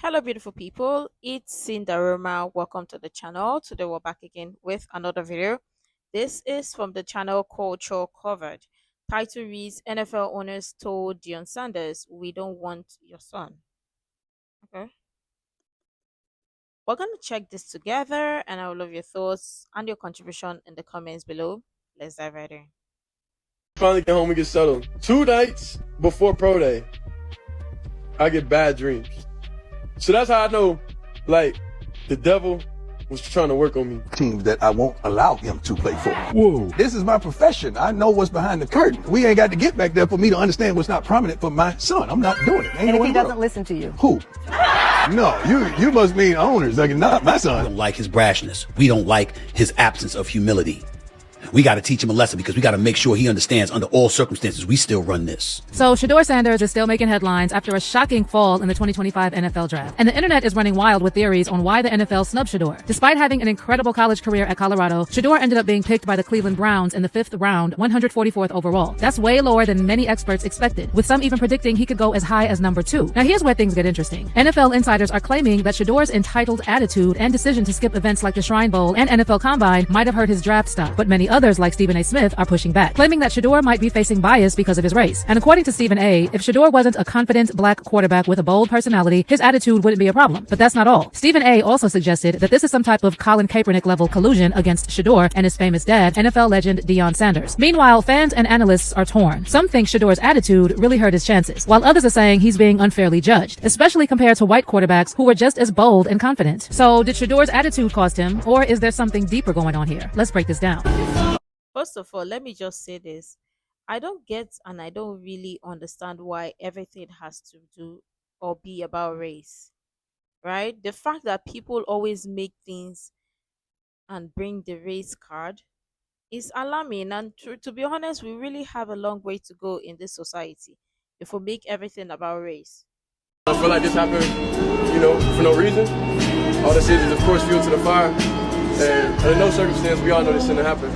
Hello, beautiful people. It's Cinderella. Welcome to the channel. Today, we're back again with another video. This is from the channel Culture Covered. Title reads NFL owners told Deion Sanders, "We don't want your son." Okay. We're going to check this together, and I will love your thoughts and your contribution in the comments below. Let's dive right in. Finally get home and get settled. 2 nights before pro day, I get bad dreams. So that's how I know, like, the devil was trying to work on me. Team that I won't allow him to play for. Whoa. This is my profession. I know what's behind the curtain. We ain't got to get back there for me to understand what's not prominent for my son. I'm not doing it. And if he doesn't listen to you? Who? No, you must mean owners. Like, not my son. We don't like his brashness. We don't like his absence of humility. We got to teach him a lesson because we got to make sure he understands under all circumstances we still run this. So Shedeur Sanders is still making headlines after a shocking fall in the 2025 NFL draft. And the internet is running wild with theories on why the NFL snubbed Shedeur. Despite having an incredible college career at Colorado, Shedeur ended up being picked by the Cleveland Browns in the 5th round, 144th overall. That's way lower than many experts expected, with some even predicting he could go as high as number 2. Now here's where things get interesting. NFL insiders are claiming that Shedeur's entitled attitude and decision to skip events like the Shrine Bowl and NFL Combine might have hurt his draft stock, but many others like Stephen A. Smith are pushing back, claiming that Shedeur might be facing bias because of his race. And according to Stephen A., if Shedeur wasn't a confident black quarterback with a bold personality, his attitude wouldn't be a problem. But that's not all. Stephen A. also suggested that this is some type of Colin Kaepernick level collusion against Shedeur and his famous dad, NFL legend Deion Sanders. Meanwhile, fans and analysts are torn. Some think Shedeur's attitude really hurt his chances, while others are saying he's being unfairly judged, especially compared to white quarterbacks who were just as bold and confident. So did Shedeur's attitude cost him, or is there something deeper going on here? Let's break this down. First of all, let me just say this. I don't get and I don't really understand why everything has to do or be about race, right? The fact that people always make things and bring the race card is alarming. And to be honest, we really have a long way to go in this society if we make everything about race. I feel like this happened, for no reason. All this is, of course, fuel to the fire. And in no circumstance, we all know this shouldn't happen.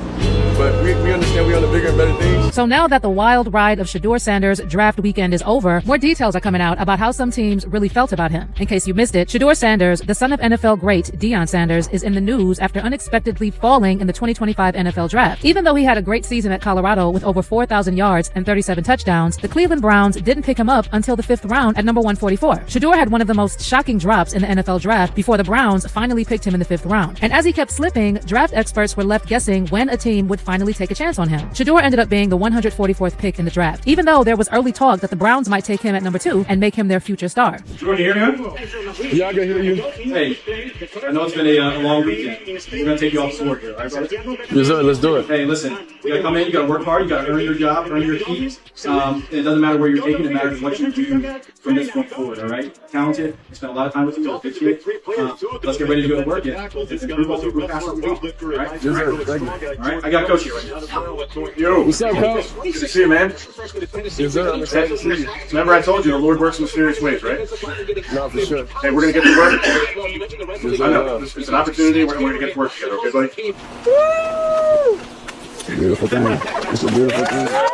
But we understand we on the bigger and better things. So now that the wild ride of Shedeur Sanders' draft weekend is over, more details are coming out about how some teams really felt about him. In case you missed it, Shedeur Sanders, the son of NFL great Deion Sanders, is in the news after unexpectedly falling in the 2025 NFL draft. Even though he had a great season at Colorado with over 4,000 yards and 37 touchdowns, the Cleveland Browns didn't pick him up until the 5th round at number 144. Shedeur had one of the most shocking drops in the NFL draft before the Browns finally picked him in the 5th round. And as he kept slipping, draft experts were left guessing when a team would finally take a chance on him. Shedeur ended up being the 144th pick in the draft, even though there was early talk that the Browns might take him at number 2 and make him their future star. You hear me? Yeah, I can hear you. Hey, I know it's been a long weekend. We're going to take you off to work here, all right, brother? Yes, sir. Let's do it. Hey, listen, you got to come in, you got to work hard, you got to earn your job, earn your keep. It doesn't matter where you're taking, it matters what you do from this point forward, all right? Talented, you spent a lot of time with you, let's get ready to go to work, yeah? It's super fast, all right? Yes, sir. Thank you. All right, I got a coach here right now. Yo, what's up, coach? Good to see you, man. Yes, sir. I'm excited to see you. Remember I told you the Lord works in mysterious ways, right? No, for sure. Hey, we're going to get to work. Yes, I know, it's an opportunity, we're going to get to work together, okay, buddy? It's a beautiful thing. It's a beautiful thing.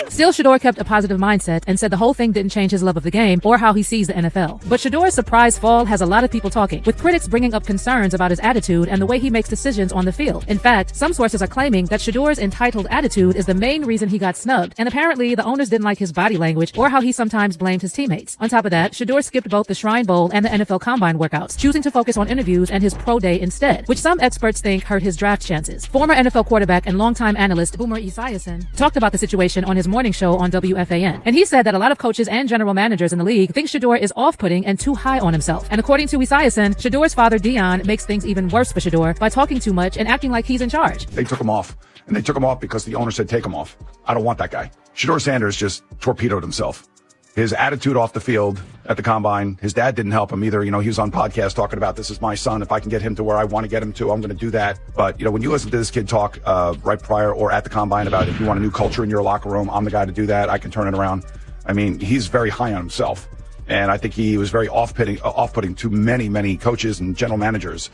Still, Shedeur kept a positive mindset and said the whole thing didn't change his love of the game or how he sees the NFL. But Shedeur's surprise fall has a lot of people talking, with critics bringing up concerns about his attitude and the way he makes decisions on the field. In fact, some sources are claiming that Shedeur's entitled attitude is the main reason he got snubbed, and apparently the owners didn't like his body language or how he sometimes blamed his teammates. On top of that, Shedeur skipped both the Shrine Bowl and the NFL Combine workouts, choosing to focus on interviews and his pro day instead, which some experts think hurt his draft chances. Former NFL quarterback and longtime analyst Boomer Esiason talked about the situation on his morning show on WFAN, and he said that a lot of coaches and general managers in the league think Shedeur is off-putting and too high on himself. And according to Esiason, Shedeur's father Deion makes things even worse for Shedeur by talking too much and acting like he's in charge. They took him off, and they took him off because the owner said take him off. I don't want that guy. Shedeur Sanders just torpedoed himself. His attitude off the field at the Combine, his dad didn't help him either. He was on podcast talking about, this is my son. If I can get him to where I want to get him to, I'm going to do that. But, when you listen to this kid talk right prior or at the Combine about if you want a new culture in your locker room, I'm the guy to do that. I can turn it around. I mean, he's very high on himself. And I think he was very off-putting to many, many coaches and general managers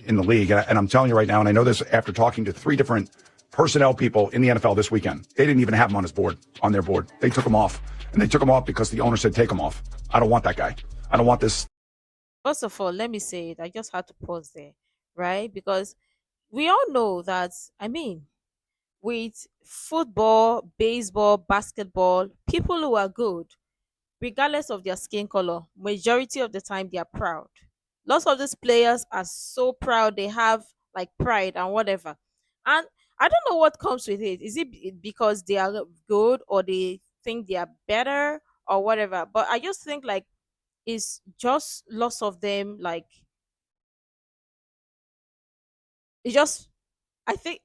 in the league. And I'm telling you right now, and I know this after talking to 3 different personnel people in the NFL this weekend, they didn't even have him on their board. They took him off. and they took him off because the owner said take him off. I don't want that guy. I don't want this. First of all, let me say it. I just had to pause there, right? Because we all know that, I mean, with football, baseball, basketball, people who are good, regardless of their skin color, majority of the time they are proud. Lots of these players are so proud, they have like pride and whatever. And I don't know what comes with it. Is it because they are good or they think they are better or whatever? But I just think like it's just lots of them like it just I think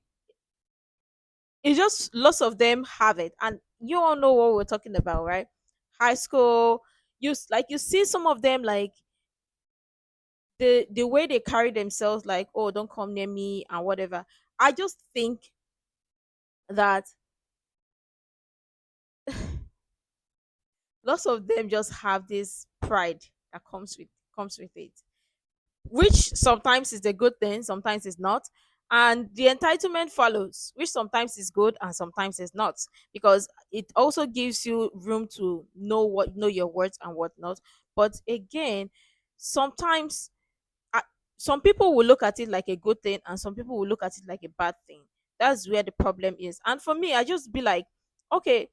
it's just lots of them have it. And you all know what we're talking about, right? High school, you see some of them like the way they carry themselves, like, oh, don't come near me and whatever. I just think that lots of them just have this pride that comes with it, which sometimes is a good thing, sometimes it's not. And the entitlement follows, which sometimes is good and sometimes is not, because it also gives you room to know your words and whatnot. But again, sometimes uh, some people will look at it like a good thing and some people will look at it like a bad thing. That's where the problem is. And for me, I just be like, okay,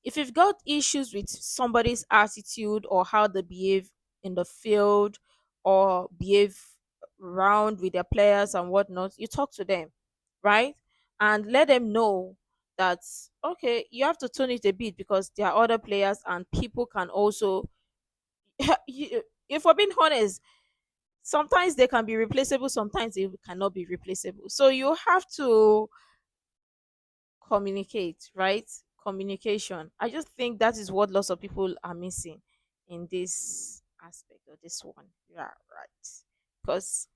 if you've got issues with somebody's attitude or how they behave in the field or behave around with their players and whatnot, you talk to them, right? And let them know that, okay, you have to tune it a bit because there are other players and people can also, if we're being honest, sometimes they can be replaceable, sometimes they cannot be replaceable. So you have to communicate, right? Communication. I just think that is what lots of people are missing in this aspect of this one. Yeah, right. Because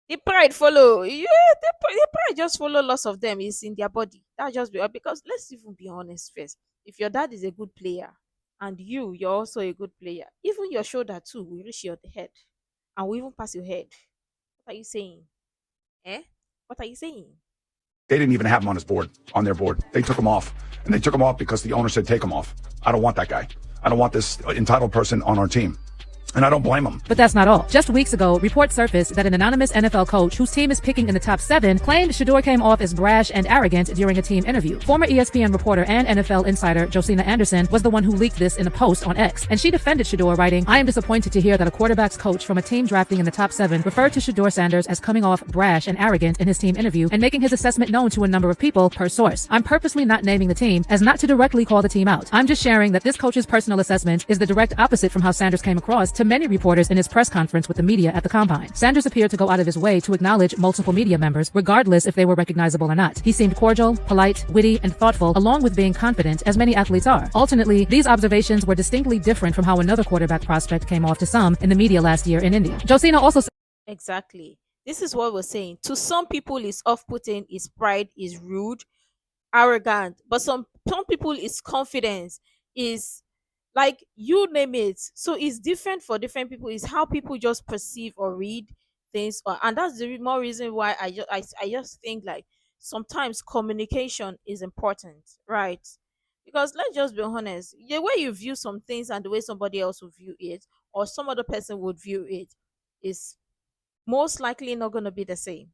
the pride follow, yeah, the pride just follow lots of them is in their body. That just be because let's even be honest first. If your dad is a good player and you're also a good player, even your shoulder too will reach your head and will even pass your head. What are you saying? Eh? What are you saying? They didn't even have him on their board. They took him off, and they took him off because the owner said take him off. I don't want that guy. I don't want this entitled person on our team. And I don't blame him. But that's not all. Just weeks ago, reports surfaced that an anonymous NFL coach whose team is picking in the top 7 claimed Shedeur came off as brash and arrogant during a team interview. Former ESPN reporter and NFL insider Josina Anderson was the one who leaked this in a post on X, and she defended Shedeur, writing, "I am disappointed to hear that a quarterback's coach from a team drafting in the top 7 referred to Shedeur Sanders as coming off brash and arrogant in his team interview and making his assessment known to a number of people per source. I'm purposely not naming the team as not to directly call the team out. I'm just sharing that this coach's personal assessment is the direct opposite from how Sanders came across to many reporters in his press conference with the media at the Combine. Sanders appeared to go out of his way to acknowledge multiple media members, regardless if they were recognizable or not. He seemed cordial, polite, witty, and thoughtful, along with being confident, as many athletes are. Ultimately, these observations were distinctly different from how another quarterback prospect came off to some in the media last year in Indy." Josina also said, Exactly. This is what we're saying. To some people, it's off-putting, is pride, is rude, arrogant. But some people, is confidence, is like you name it. So it's different for different people. It's how people just perceive or read things, and that's the more reason why I just think like sometimes communication is important, right? Because let's just be honest, the way you view some things and the way somebody else will view it, or some other person would view it, is most likely not going to be the same.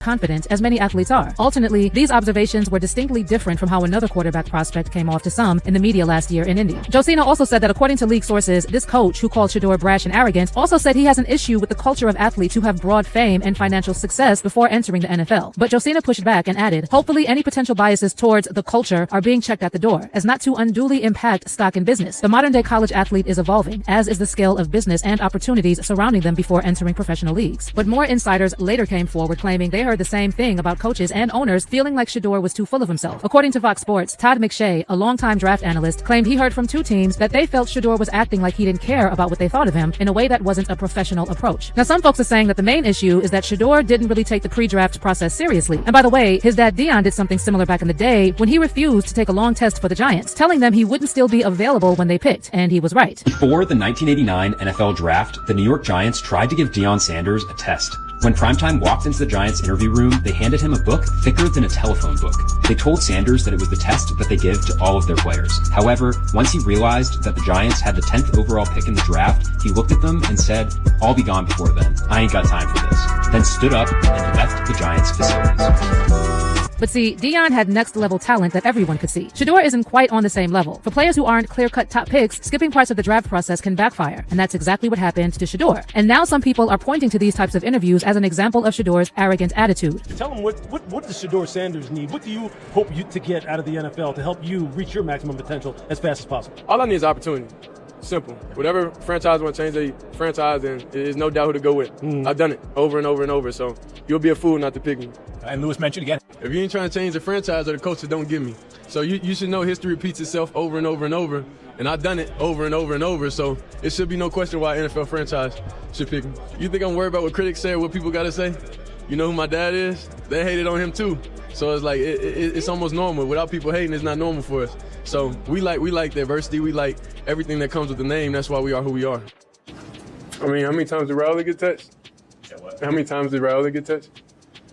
confident, as many athletes are. Ultimately, these observations were distinctly different from how another quarterback prospect came off to some in the media last year in Indy. Josina also said that according to league sources, this coach, who called Shedeur brash and arrogant, also said he has an issue with the culture of athletes who have broad fame and financial success before entering the NFL. But Josina pushed back and added, hopefully any potential biases towards the culture are being checked at the door, as not to unduly impact stock in business. The modern day college athlete is evolving, as is the scale of business and opportunities surrounding them before entering professional leagues. But more insiders later came forward claiming they heard the same thing about coaches and owners feeling like Shedeur was too full of himself. According to Fox Sports, Todd McShay, a longtime draft analyst, claimed he heard from two teams that they felt Shedeur was acting like he didn't care about what they thought of him in a way that wasn't a professional approach. Now, some folks are saying that the main issue is that Shedeur didn't really take the pre-draft process seriously. And by the way, his dad Deion did something similar back in the day when he refused to take a long test for the Giants, telling them he wouldn't still be available when they picked, and he was right. Before the 1989 NFL Draft, the New York Giants tried to give Deion Sanders a test. When Primetime walked into the Giants interview room, they handed him a book thicker than a telephone book. They told Sanders that it was the test that they give to all of their players. However, once he realized that the Giants had the 10th overall pick in the draft, he looked at them and said, "I'll be gone before then. I ain't got time for this." Then stood up and left the Giants facilities. But see, Deion had next-level talent that everyone could see. Shedeur isn't quite on the same level. For players who aren't clear-cut top picks, skipping parts of the draft process can backfire. And that's exactly what happened to Shedeur. And now some people are pointing to these types of interviews as an example of Shedeur's arrogant attitude. Tell them what does Shedeur Sanders need? What do you hope to get out of the NFL to help you reach your maximum potential as fast as possible? All I need is opportunity. Simple. Whatever franchise want to change their franchise, then there's no doubt who to go with. I've done it over and over and over, so you'll be a fool not to pick me. And Lewis mentioned again. If you ain't trying to change the franchise or the coaches, don't give me. So you should know history repeats itself over and over and over, and I've done it over and over and over, so it should be no question why an NFL franchise should pick me. You think I'm worried about what critics say or what people got to say? You know who my dad is? They hated on him too. So it's like it's almost normal. Without people hating, it's not normal for us. So we like diversity. We like everything that comes with the name. That's why we are who we are. I mean, how many times did Raul get touched? How many times did Raul get touched?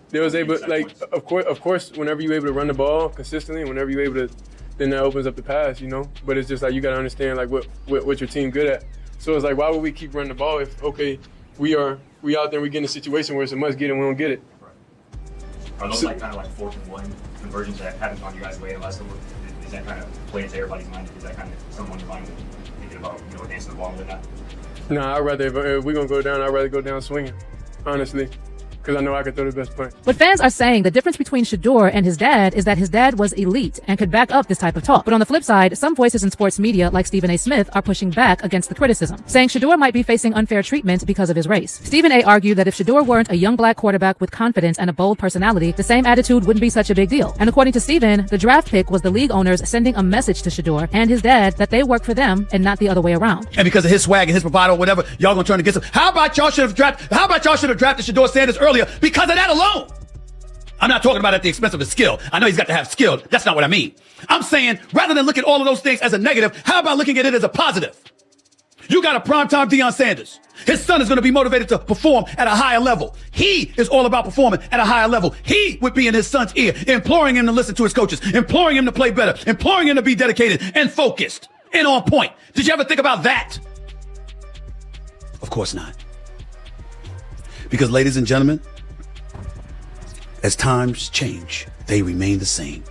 They was able, like, of course, whenever you're able to run the ball consistently, whenever you're able to, then that opens up the pass, you know. But it's just like you got to understand like what your team good at. So it's like, why would we keep running the ball if we out there and we get in a situation where it's a must get and we don't get it? Are those kind of 4th and 1 conversions that haven't gone your guys' way in the last couple? Is that kind of play into everybody's mind? Is that kind of something on your mind when thinking about advancing the ball with that? Nah, I'd rather, if we're going to go down, I'd rather go down swinging, honestly. Because I know I can throw the best punch. What fans are saying, the difference between Shedeur and his dad is that his dad was elite and could back up this type of talk. But on the flip side, some voices in sports media, like Stephen A. Smith, are pushing back against the criticism, saying Shedeur might be facing unfair treatment because of his race. Stephen A. argued that if Shedeur weren't a young black quarterback with confidence and a bold personality, the same attitude wouldn't be such a big deal. And according to Stephen, the draft pick was the league owners sending a message to Shedeur and his dad that they work for them and not the other way around. And because of his swag and his bravado or whatever, y'all gonna turn against him. How about y'all should have drafted Shedeur Sanders earlier because of that alone? I'm not talking about at the expense of his skill. I know he's got to have skill. That's not what I mean. I'm saying rather than look at all of those things as a negative, how about looking at it as a positive? You got a primetime Deion Sanders. His son is going to be motivated to perform at a higher level. He is all about performing at a higher level. He would be in his son's ear, imploring him to listen to his coaches, imploring him to play better, imploring him to be dedicated and focused and on point. Did you ever think about that? Of course not. Because, ladies and gentlemen, as times change, they remain the same.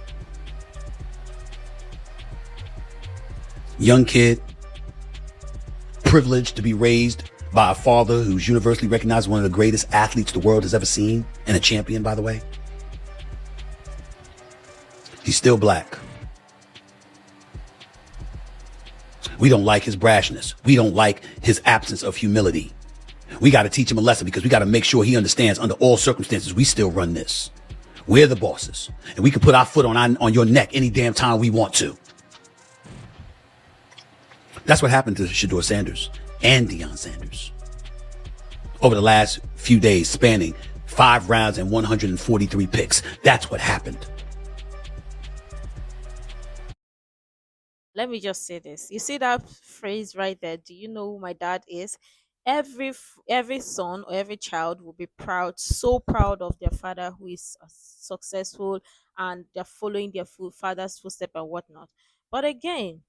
Young kid, privileged to be raised by a father who's universally recognized as one of the greatest athletes the world has ever seen, and a champion, by the way. He's still black. We don't like his brashness. We don't like his absence of humility. We got to teach him a lesson because we got to make sure he understands under all circumstances, we still run this. We're the bosses, and we can put our foot on your neck any damn time we want to. That's what happened to Shedeur Sanders and Deion Sanders over the last few days, spanning 5 rounds and 143 picks. That's what happened. Let me just say this. You see that phrase right there? Do you know who my dad is? Every son or every child will be proud, so proud of their father who is successful and they're following their father's footsteps and whatnot. But again,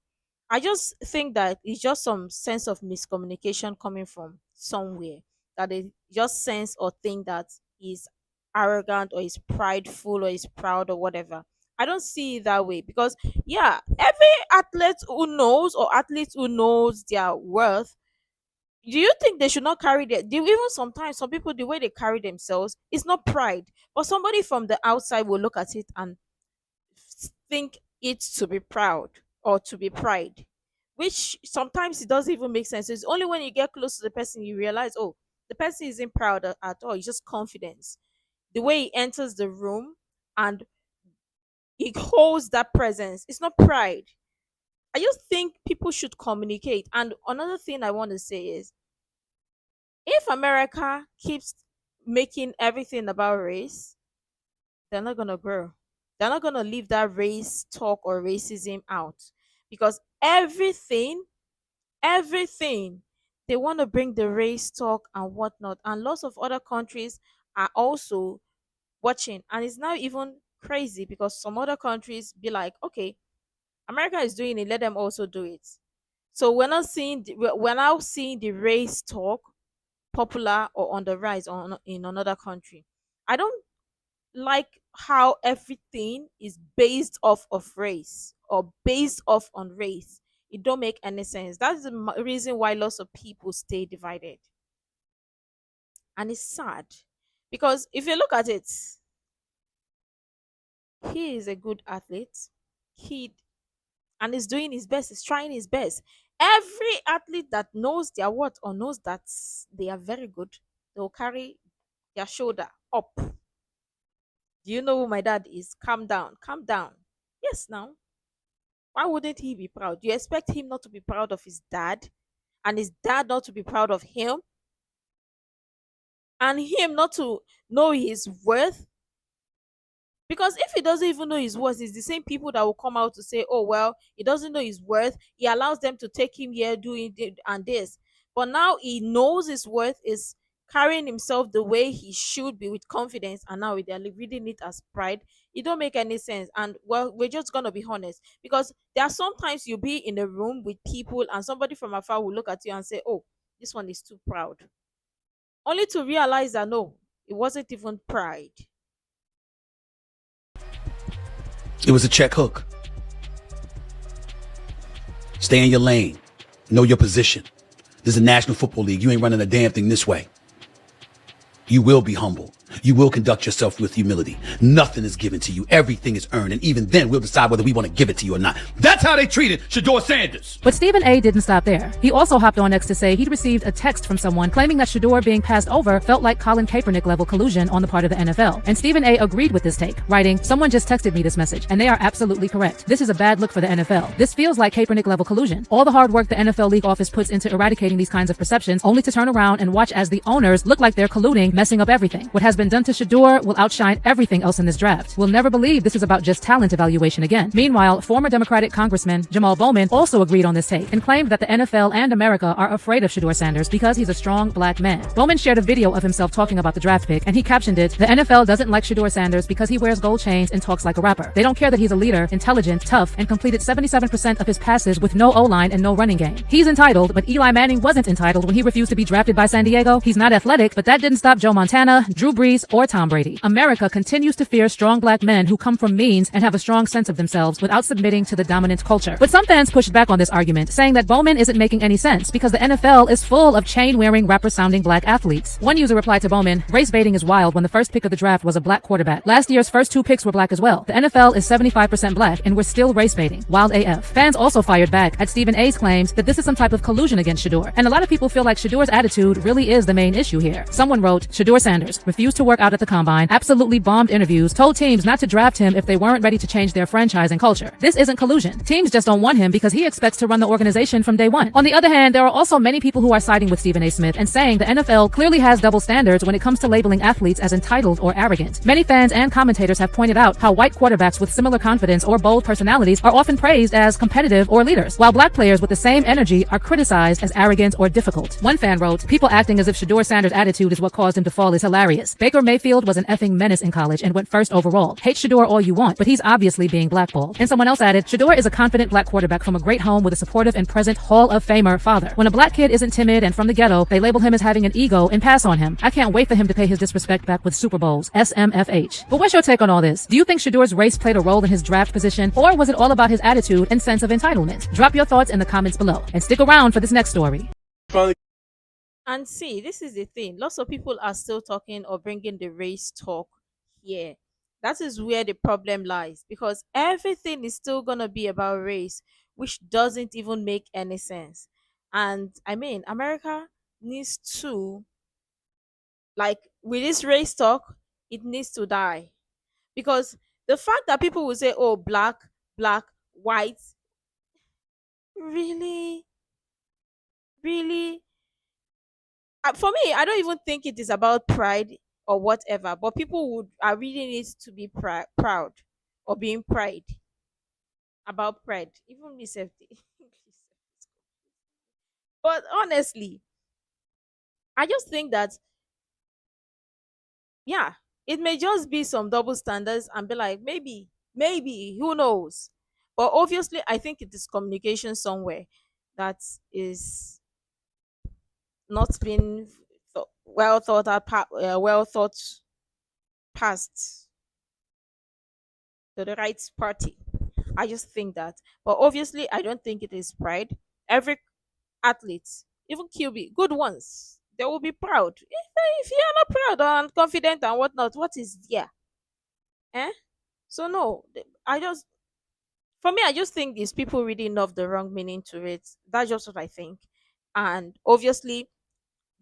I just think that it's just some sense of miscommunication coming from somewhere, that they just sense or think that he's arrogant or he's prideful or he's proud or whatever. I don't see it that way because yeah, every athlete who knows their worth, do you think they should not carry their even sometimes some people, the way they carry themselves is not pride, but somebody from the outside will look at it and think it's to be proud or to be pride, which sometimes it doesn't even make sense. It's only when you get close to the person you realize, oh, the person isn't proud at all. It's just confidence. The way he enters the room and he holds that presence. It's not pride. I just think people should communicate. And another thing I want to say is, if America keeps making everything about race, they're not going to grow. They're not going to leave that race talk or racism out because everything, they want to bring the race talk and whatnot. And lots of other countries are also watching. And it's now even crazy because some other countries be like, okay, America is doing it, let them also do it. So we're now seeing the race talk popular or on the rise in another country. I don't like how everything is based off of race or based off on race. It don't make any sense. That's the reason why lots of people stay divided, and it's sad because if you look at it, he is a good athlete. He and is doing his best. Is trying his best. Every athlete that knows their worth or knows that they are very good, they'll carry their shoulder up. Do you know who my dad is? Calm down, calm down. Yes, now. Why wouldn't he be proud? Do you expect him not to be proud of his dad? And his dad not to be proud of him? And him not to know his worth? Because if he doesn't even know his worth, it's the same people that will come out to say, oh, well, he doesn't know his worth. He allows them to take him here, doing it and this. But now he knows his worth, is carrying himself the way he should be with confidence. And now they're reading it as pride. It don't make any sense. And well, we're just going to be honest. Because there are sometimes you'll be in a room with people and somebody from afar will look at you and say, oh, this one is too proud. Only to realize that no, it wasn't even pride. It was a check hook. Stay in your lane. Know your position. This is a National Football League. You ain't running a damn thing this way. You will be humble. You will conduct yourself with humility. Nothing is given to you. Everything is earned. And even then, we'll decide whether we want to give it to you or not. That's how they treated Shedeur Sanders. But Stephen A. didn't stop there. He also hopped on X to say he'd received a text from someone claiming that Shedeur being passed over felt like Colin Kaepernick level collusion on the part of the NFL. And Stephen A. agreed with this take, writing, "Someone just texted me this message, and they are absolutely correct. This is a bad look for the NFL. This feels like Kaepernick level collusion. All the hard work the NFL league office puts into eradicating these kinds of perceptions, only to turn around and watch as the owners look like they're colluding, messing up everything. What has been done to Shedeur will outshine everything else in this draft. We'll never believe this is about just talent evaluation again." Meanwhile, former Democratic Congressman Jamal Bowman also agreed on this take and claimed that the NFL and America are afraid of Shedeur Sanders because he's a strong black man. Bowman shared a video of himself talking about the draft pick, and he captioned it, "The NFL doesn't like Shedeur Sanders because he wears gold chains and talks like a rapper. They don't care that he's a leader, intelligent, tough, and completed 77% of his passes with no O-line and no running game. He's entitled, but Eli Manning wasn't entitled when he refused to be drafted by San Diego. He's not athletic, but that didn't stop Joe Montana, Drew Brees, or Tom Brady. America continues to fear strong black men who come from means and have a strong sense of themselves without submitting to the dominant culture." But some fans pushed back on this argument, saying that Bowman isn't making any sense because the NFL is full of chain-wearing, rapper-sounding black athletes. One user replied to Bowman, "Race baiting is wild when the first pick of the draft was a black quarterback. Last year's first two picks were black as well. The NFL is 75% black and we're still race baiting. Wild AF." Fans also fired back at Stephen A.'s claims that this is some type of collusion against Shedeur. And a lot of people feel like Shedeur's attitude really is the main issue here. Someone wrote, "Shedeur Sanders refused to work out at the combine, absolutely bombed interviews, told teams not to draft him if they weren't ready to change their franchise and culture. This isn't collusion. Teams just don't want him because he expects to run the organization from day one." On the other hand, there are also many people who are siding with Stephen A. Smith and saying the NFL clearly has double standards when it comes to labeling athletes as entitled or arrogant. Many fans and commentators have pointed out how white quarterbacks with similar confidence or bold personalities are often praised as competitive or leaders, while black players with the same energy are criticized as arrogant or difficult. One fan wrote, "People acting as if Shedeur Sanders' attitude is what caused him to fall is hilarious. Baker Mayfield was an effing menace in college and went first overall. Hate Shedeur all you want, but he's obviously being blackballed." And someone else added, "Shedeur is a confident black quarterback from a great home with a supportive and present Hall of Famer father. When a black kid isn't timid and from the ghetto, they label him as having an ego and pass on him. I can't wait for him to pay his disrespect back with Super Bowls. SMFH." But what's your take on all this? Do you think Shedeur's race played a role in his draft position, or was it all about his attitude and sense of entitlement? Drop your thoughts in the comments below, and stick around for this next story. Finally, And see, this is the thing. Lots of people are still talking or bringing the race talk here. That is where the problem lies because everything is still going to be about race, which doesn't even make any sense. And I mean, America needs to, like, with this race talk, it needs to die. Because the fact that people will say, oh, black, black, white, really, really, for me, I don't even think it is about pride or whatever, but people would are reading it to be proud or being pride about pride. Even me safety. But honestly, I just think that yeah, it may just be some double standards and be like, maybe, who knows? But obviously, I think it is communication somewhere that is not being well thought out, well thought past to the right party. I just think that. But obviously, I don't think it is pride. Every athlete, even QB, good ones, they will be proud. If you are not proud and confident and whatnot, what is there? Eh? So no, I just for me, I just think these people really love the wrong meaning to it. That's just what I think. And obviously,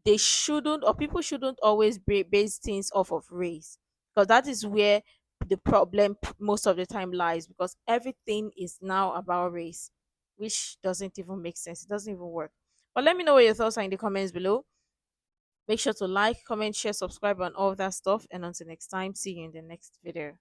they shouldn't, or people shouldn't always base things off of race, because that is where the problem most of the time lies, because everything is now about race, which doesn't even make sense. It doesn't even work. But let me know what your thoughts are in the comments below. Make sure to like, comment, share, subscribe, and all of that stuff. And until next time, see you in the next video.